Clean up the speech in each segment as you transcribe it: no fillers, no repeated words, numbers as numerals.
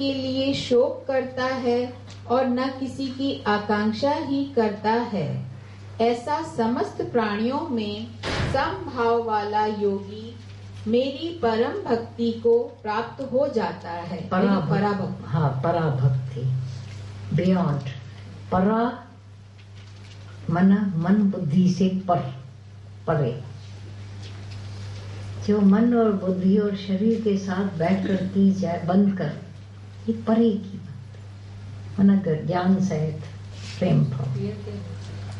के लिए शोक करता है और न किसी की आकांक्षा ही करता है। ऐसा समस्त प्राणियों में समभाव वाला योगी मेरी परम भक्ति को प्राप्त हो जाता है। पराभक्ति। हाँ, पराभक्ति, बियॉन्ड। परा मन बुद्धि से परे। जो मन और बुद्धि और शरीर के साथ बैठकर की जाए, बंद कर, ये परे की बात है। ज्ञान सहित प्रेम भाव।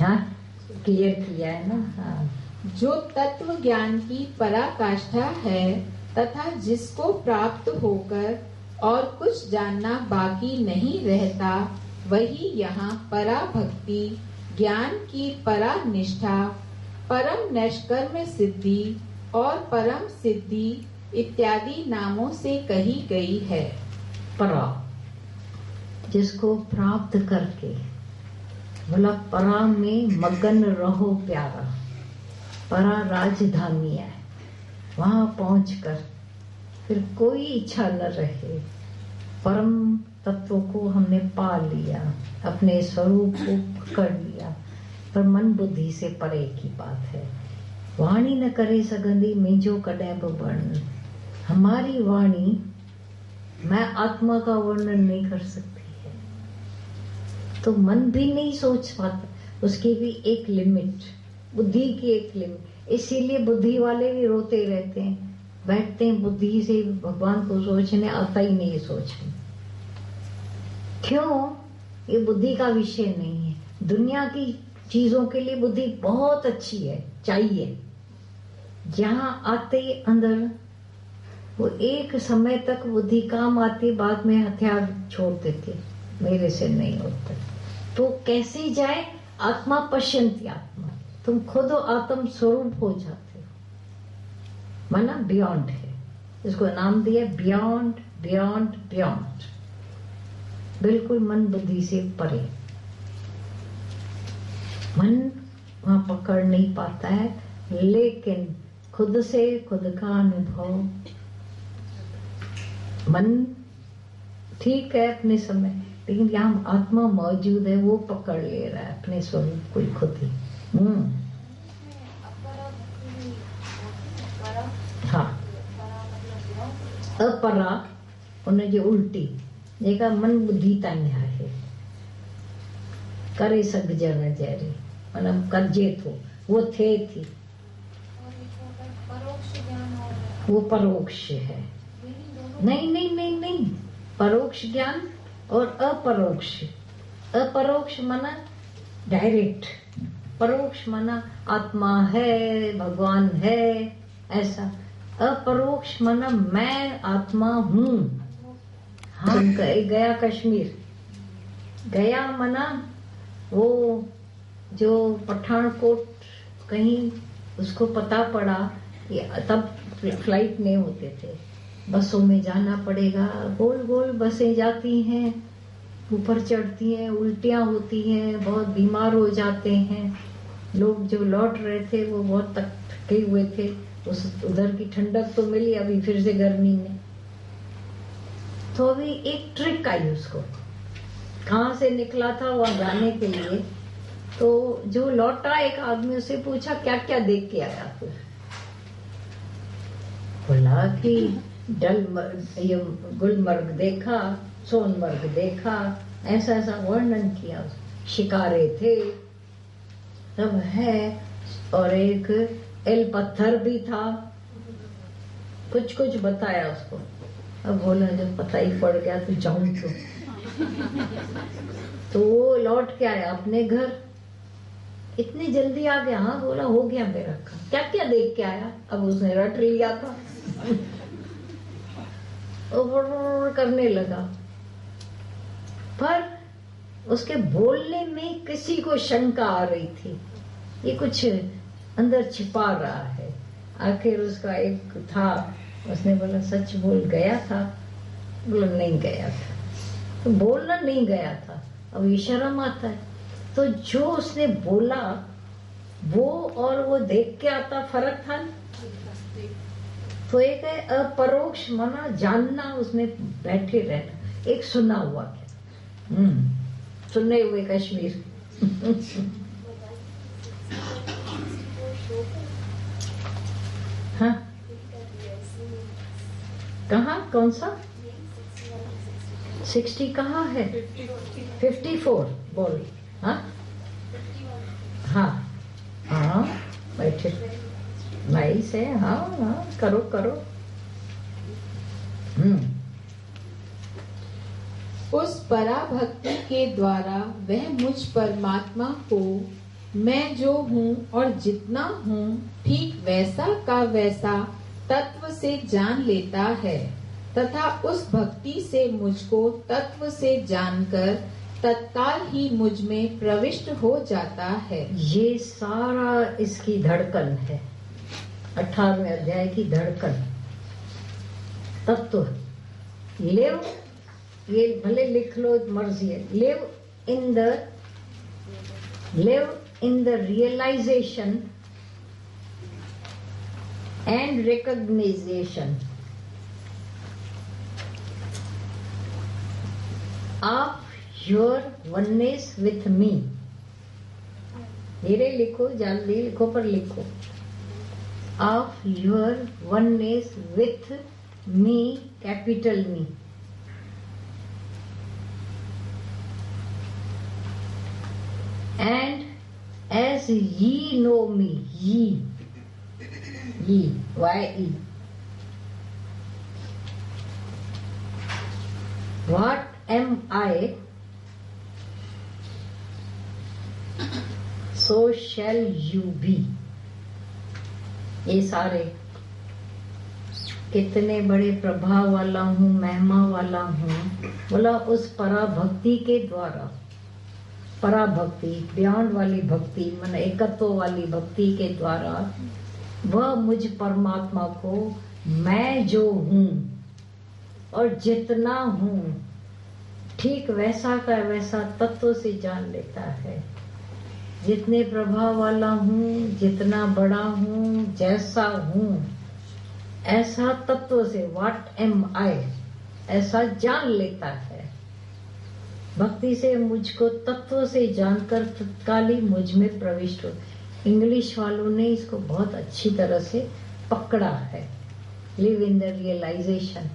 हाँ, क्लियर किया है ना। हाँ। जो तत्व ज्ञान की पराकाष्ठा है तथा जिसको प्राप्त होकर और कुछ जानना बाकी नहीं रहता, वही यहाँ पराभक्ति, ज्ञान की परा निष्ठा, परम नैष्कर्म्य सिद्धि और परम सिद्धि इत्यादि नामों से कही गई है। परा, जिसको प्राप्त करके, बोला परा में मगन रहो प्यारा। परा राजधानी है, वहां पहुंचकर फिर कोई इच्छा न रहे। परम तत्व को हमने पा लिया, अपने स्वरूप को पकड़ लिया, पर मन बुद्धि से परे की बात है। वाणी न करे सगंदी मुंहिंजो कॾहिं बि वर्णन। हमारी वाणी, मैं आत्मा का वर्णन नहीं कर सकती है, तो मन भी नहीं सोच पाता, उसकी भी एक लिमिट, बुद्धि की एक लिमिट। इसीलिए बुद्धि वाले भी रोते रहते हैं, बैठते हैं बुद्धि से भगवान को सोचने, आता ही नहीं सोचने। क्यों? ये बुद्धि का विषय नहीं है। दुनिया की चीजों के लिए बुद्धि बहुत अच्छी है, चाहिए। जहां आते अंदर वो एक समय तक बुद्धि काम आती, बाद में हथियार छोड़ देते, मेरे से नहीं होता। तो कैसे जाए? आत्मा पश्यंती आत्मा, तुम खुद आत्म स्वरूप हो जाते हो। माना बियॉन्ड है, इसको नाम दिया बियॉन्ड, बियॉन्ड, बियॉन्ड, बिल्कुल मन बुद्धि से परे। मन वहां पकड़ नहीं पाता है, लेकिन खुद से खुद का अनुभव, मन ठीक है अपने समय, लेकिन यहाँ आत्मा मौजूद है, वो पकड़ ले रहा है अपने स्वरूप को खुद ही। हाँ, अपरा उनजी उल्टी, जेका मन बुद्धि ताईं आहे, करे सघजण जहिड़ी, मतलब करजे थो, वो थे थी, वो परोक्ष है। नहीं नहीं नहीं नहीं, परोक्ष ज्ञान और अपरोक्ष। अपरोक्ष माना डायरेक्ट, परोक्ष माना आत्मा है, भगवान है, ऐसा। अपरोक्ष माना मैं आत्मा हूँ। हाँ, गया कश्मीर, गया माना वो जो पठानकोट कहीं उसको पता पड़ा, तब फ्लाइट नहीं होते थे, बसों में जाना पड़ेगा, गोल गोल बसें जाती हैं, ऊपर चढ़ती हैं, उल्टियां होती हैं, बहुत बीमार हो जाते हैं लोग। जो लौट रहे थे वो बहुत थके हुए थे, उधर की ठंडक तो मिली, अभी फिर से गर्मी में। तो अभी एक ट्रिक आई उसको, कहाँ से निकला था वहां जाने के लिए, तो जो लौटा एक आदमी उससे पूछा क्या क्या देख के आया फिर? बोला कि ये गुलमर्ग देखा, सोनमर्ग देखा, ऐसा ऐसा वर्णन किया। शिकारे थे सब है, और एक एल पत्थर भी था, कुछ कुछ बताया उसको। अब बोला जब पता ही पड़ गया तो जाऊं तो वो लौट के आया अपने घर। इतनी जल्दी आ गया? हाँ, बोला हो गया मेरा काम। क्या क्या देख के आया? अब उसने रट लिया था करने लगा, पर उसके बोलने में किसी को शंका आ रही थी, ये कुछ अंदर छिपा रहा है। आखिर उसका एक था, उसने बोला सच बोल गया था? बोला नहीं गया था। तो बोलना नहीं गया था, अब ये शर्म आता है। तो जो उसने बोला वो और वो देख के आता फर्क था। तो एक है अपरोक्ष माना जानना, उसमें बैठे रहना। एक सुना हुआ ज्ञान, सुने हुए कश्मीर। हाँ, कहाँ, कौन सा 60 कहाँ है? 54 बोल। हाँ हाँ हाँ, बैठे नाइस है। हाँ हाँ, करो करो। उस पराभक्ति के द्वारा वह मुझ परमात्मा को मैं जो हूँ और जितना हूँ ठीक वैसा का वैसा तत्व से जान लेता है तथा उस भक्ति से मुझको तत्व से जानकर तत्काल ही मुझ में प्रविष्ट हो जाता है। ये सारा इसकी धड़कन है, 18वें अध्याय की धड़कन। तत्व लिव, ये भले लिख लो, मर्जी है। Live in the realization and recognization of your oneness with me. धीरे लिखो, जल्दी लिखो, पर लिखो। Of your oneness with me, capital me. And as ye know me, ye, Y-E. What am I? So shall you be. ये सारे कितने बड़े प्रभाव वाला हूँ, महिमा वाला हूँ, बोला उस पराभक्ति के द्वारा। पराभक्ति, बियॉन्ड वाली भक्ति, मन एकत्व वाली भक्ति के द्वारा वह मुझ परमात्मा को मैं जो हूँ और जितना हूँ ठीक वैसा का वैसा तत्व से जान लेता है। जितने प्रभाव वाला हूँ, जितना बड़ा हूँ, जैसा हूँ, ऐसा तत्व से, व्हाट एम आई, ऐसा जान लेता है। भक्ति से मुझको तत्व से जानकर तत्काल ही मुझ में प्रविष्ट हो। इंग्लिश वालों ने इसको बहुत अच्छी तरह से पकड़ा है। लिव इन द रियलाइजेशन,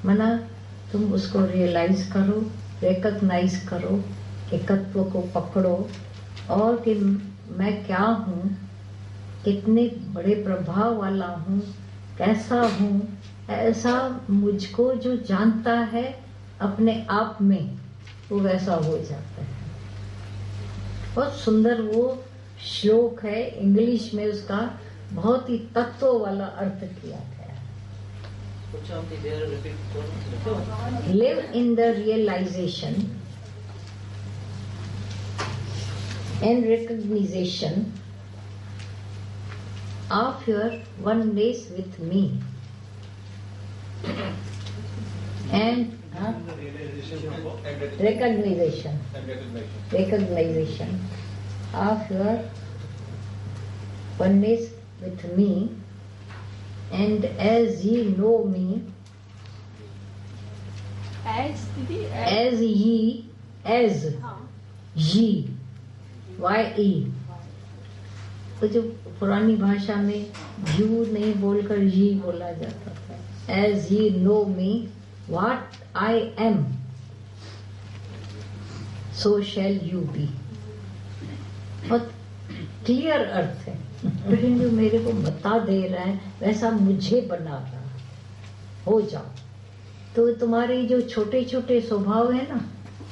मना तुम उसको रियलाइज करो, रिकॉग्नाइज करो, एकत्व को पकड़ो और कि मैं क्या हूँ, कितने बड़े प्रभाव वाला हूँ, कैसा हूँ, ऐसा मुझको जो जानता है अपने आप में, वो वैसा हो जाता है। बहुत सुंदर वो श्लोक है, इंग्लिश में उसका बहुत ही तत्व वाला अर्थ किया गया है। Live in the realization and recognization of your oneness with me and recognition of your oneness with me, and as ye know me, as ye, Y-E। तो जो पुरानी भाषा में यू नहीं बोलकर ये बोला जाता था। As ye know me, what I am, so shall you be। बहुत क्लियर अर्थ है, लेकिन जो मेरे को बता दे रहा है वैसा मुझे बना रहा है, हो जाओ। तो तुम्हारे जो छोटे छोटे स्वभाव है ना,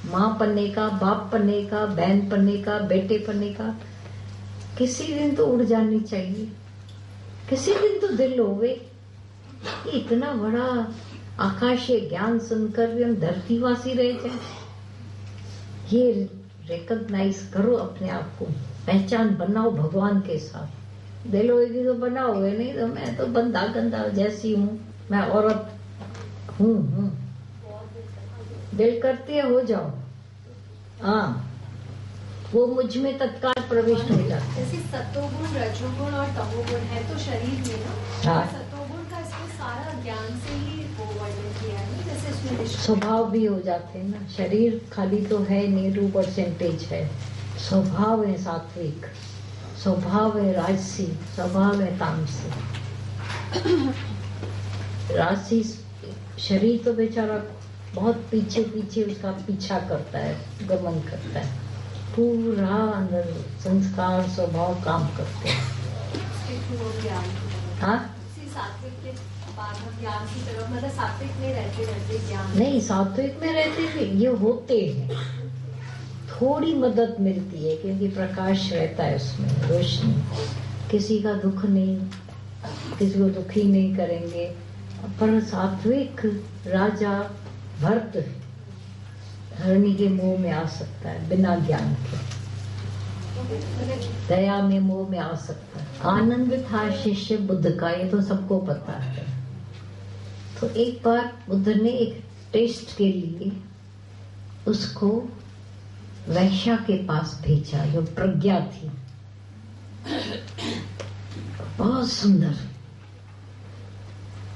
माँ पन्ने का, बाप पन्ने का, बहन पन्ने का, बेटे पन्ने का, किसी दिन तो उड़ जानी चाहिए। किसी दिन तो दिल होवे, इतना बड़ा आकाशीय ज्ञान सुनकर भी हम धरतीवासी रह जाए। ये रिकॉग्नाइज करो अपने आप को, पहचान बनाओ भगवान के साथ। दिल होगी तो बनाओगे, नहीं तो मैं तो बंदा गंदा जैसी हूँ, मैं औरत हूँ। दिल करती है, हो जाओ। हाँ, वो मुझ में तत्काल प्रविष्ट हो जाता है। जैसे सत्वगुण, रजोगुण और तमोगुण है तो शरीर में ना, हाँ। सत्वगुण का इसमें सारा ज्ञान से ही वो वर्णन किया है। जैसे उसमें निष्ठा। स्वभाव भी हो जाते हैं ना, शरीर खाली तो है नहीं, 2% है, स्वभाव है सात्विक, स्वभाव है राजसी, स्वभाव है तामसी। राजसी शरीर तो बेचारा बहुत पीछे पीछे उसका पीछा करता है, गमन करता है, पूरा अंदर संस्कार स्वभाव काम करते हैं। हाँ सात्विक के बाद हम ज्ञान की तरफ, मतलब सात्विक में रहते ज्ञान नहीं, सात्विक में रहते थे ये होते हैं, थोड़ी मदद मिलती है क्योंकि प्रकाश रहता है उसमें, रोशनी, किसी का दुख नहीं, किसी को दुखी नहीं करेंगे। पर सात्विक राजा भरत हरणी के मुंह में आ सकता है बिना ज्ञान के, दया में मुंह में आ सकता है। आनंद था शिष्य बुद्ध का, ये तो सबको पता है। तो एक बार बुद्ध ने एक टेस्ट के लिए उसको वैश्या के पास भेजा जो प्रज्ञा थी, बहुत सुंदर,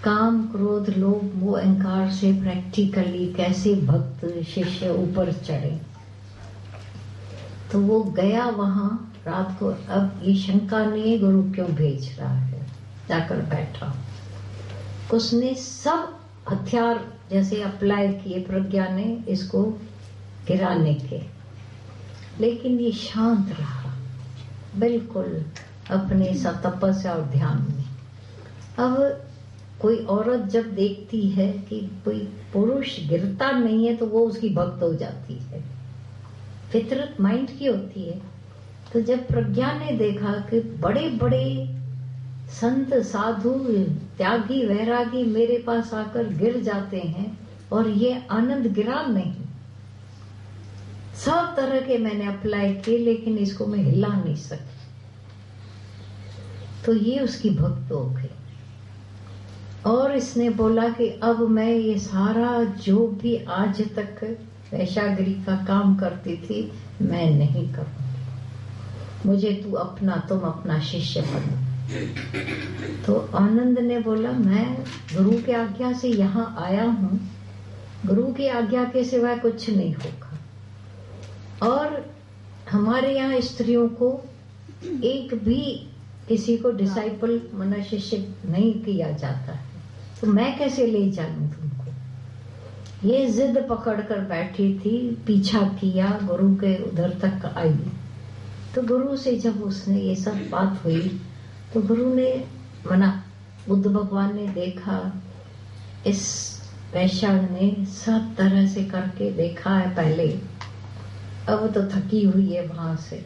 काम क्रोध लोभ मोह अहंकार से प्रैक्टिकली कैसे भक्त शिष्य ऊपर चढ़े। तो वो गया वहां रात को, अब ये शंका नहीं गुरु क्यों भेज रहा है, जाकर बैठा, उसने सब हथियार जैसे अप्लाई किए प्रज्ञा ने इसको गिराने के, लेकिन ये शांत रहा बिल्कुल अपने तपस्या और ध्यान में। अब कोई औरत जब देखती है कि कोई पुरुष गिरता नहीं है तो वो उसकी भक्त हो जाती है, फितरत माइंड की होती है। तो जब प्रज्ञा ने देखा कि बड़े बड़े संत साधु त्यागी वैरागी मेरे पास आकर गिर जाते हैं और ये आनंद गिरा नहीं, सब तरह के मैंने अप्लाई किए लेकिन इसको मैं हिला नहीं सकी, तो ये उसकी भक्त हो गई। और इसने बोला कि अब मैं ये सारा जो भी आज तक वैशागिरी का काम करती थी मैं नहीं करूंगी, मुझे तुम अपना शिष्य बनो। तो आनंद ने बोला मैं गुरु की आज्ञा से यहाँ आया हूँ, गुरु की आज्ञा के सिवाय कुछ नहीं होगा। और हमारे यहाँ स्त्रियों को एक भी किसी को डिसाइपल मना शिष्य नहीं किया जाता है, तो मैं कैसे ले जाऊं तुमको। ये जिद पकड़ कर बैठी थी, पीछा किया, गुरु के उधर तक आई। तो गुरु से जब उसने ये सब बात हुई तो गुरु ने मना, बुद्ध भगवान ने देखा इस वैश्या ने सब तरह से करके देखा है पहले, अब तो थकी हुई है वहां से,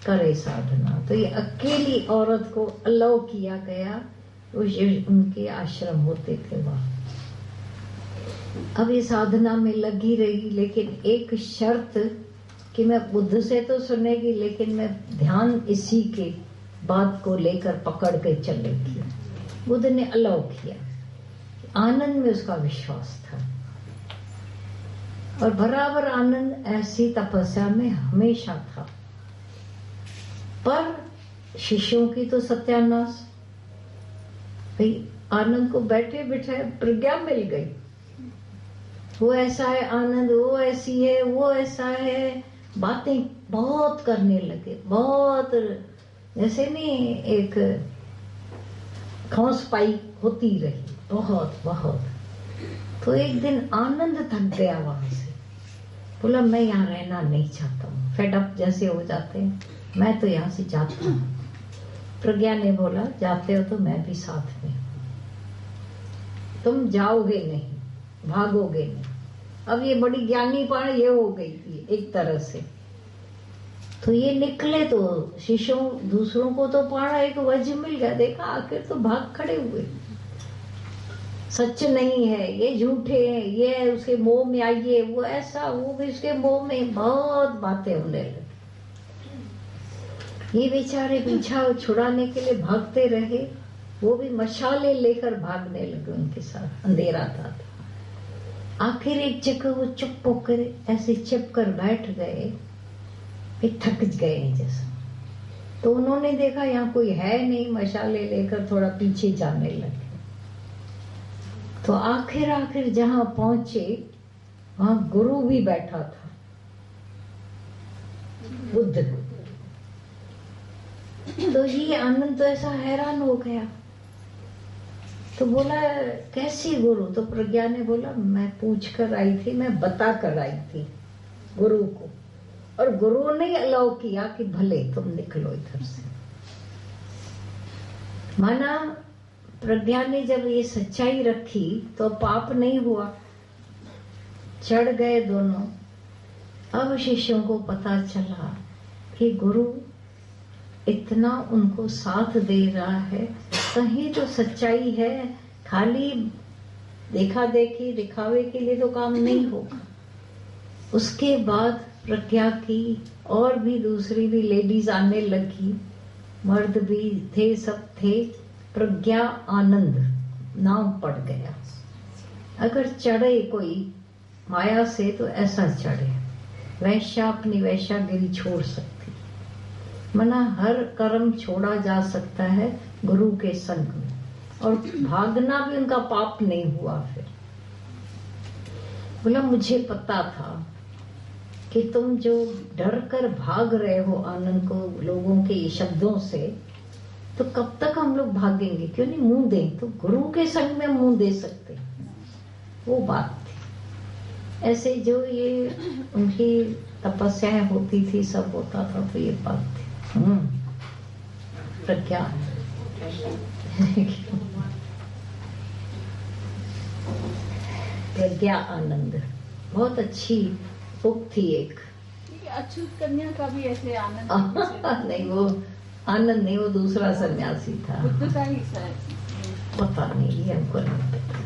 करे साधना। तो ये अकेली औरत को अलाउ किया गया, उनके आश्रम होते थे वहां। अब ये साधना में लगी रही, लेकिन एक शर्त कि मैं बुद्ध से तो सुनेगी लेकिन मैं ध्यान इसी के बात को लेकर पकड़ के चलेगी। बुद्ध ने अलाउ किया, आनंद में उसका विश्वास था और बराबर आनंद ऐसी तपस्या में हमेशा था। पर शिष्यों की तो सत्यानाश, भाई आनंद को बैठे बिठाए प्रज्ञा मिल गई, वो ऐसा है आनंद, वो ऐसी है, वो ऐसा है, बातें बहुत करने लगे, बहुत जैसे नहीं एक खौस पाई होती रही, बहुत बहुत। तो एक दिन आनंद थक गया वहां से, बोला मैं यहाँ रहना नहीं चाहता हूँ, फेडअप जैसे हो जाते हैं, मैं तो यहाँ से जाता हूँ। प्रज्ञा ने बोला जाते हो तो मैं भी साथ में, तुम जाओगे नहीं, भागोगे नहीं। अब ये बड़ी ज्ञानी पाण ये हो गई थी एक तरह से। तो ये निकले तो शिष्यों दूसरों को तो पाड़ा एक वजह मिल गया, देखा आखिर तो भाग खड़े हुए, सच नहीं है, ये झूठे हैं, ये उसके मोह में आइए, वो ऐसा, वो भी उसके मोह में, बहुत बातें होने लगी। ये बेचारे पीछा छुड़ाने के लिए भागते रहे, वो भी मशाले लेकर भागने लगे उनके साथ, अंधेरा था। आखिर एक जगह वो चुप होकर ऐसे चिप कर बैठ गए, फिर थक गए जैसा। तो उन्होंने देखा यहाँ कोई है नहीं, मशाले लेकर थोड़ा पीछे जाने लगे। तो आखिर जहाँ पहुंचे वहां गुरु भी बैठा था, बुद्ध। तो ये आनंद तो ऐसा हैरान हो गया, तो बोला कैसी गुरु? तो प्रज्ञा ने बोला मैं पूछ कर आई थी, मैं बता कर आई थी गुरु को, और गुरु ने अलाउ किया कि भले तुम निकलो इधर से। माना प्रज्ञा ने जब ये सच्चाई रखी तो पाप नहीं हुआ, चढ़ गए दोनों। अब शिष्यों को पता चला कि गुरु इतना उनको साथ दे रहा है, कहीं तो सच्चाई है, खाली देखा देखी दिखावे के लिए तो काम नहीं होगा। उसके बाद प्रज्ञा की और भी दूसरी भी लेडीज आने लगी, मर्द भी थे, सब थे। प्रज्ञा आनंद नाम पड़ गया। अगर चढ़े कोई माया से तो ऐसा चढ़े, वैश्या अपनी वैश्यागिरी छोड़ सकती, मना हर कर्म छोड़ा जा सकता है गुरु के संग में, और भागना भी उनका पाप नहीं हुआ। फिर बोला मुझे पता था कि तुम जो डर कर भाग रहे हो आनंद को, लोगों के शब्दों से, तो कब तक हम लोग भागेंगे? क्यों नहीं मुंह दें? तो गुरु के संग में मुंह दे सकते, वो बात थी। ऐसे जो ये उनकी तपस्याएं होती थी, सब होता था, तो ये बात थी। प्रज्ञा प्रज्ञा आनंद बहुत अच्छी बुक थी एक। अच्युत कन्या का भी ऐसे आनंद नहीं, वो आनंद नहीं, वो दूसरा सन्यासी था। बुद्ध का ही शायद, पता नहीं, ये हमको नहीं पता।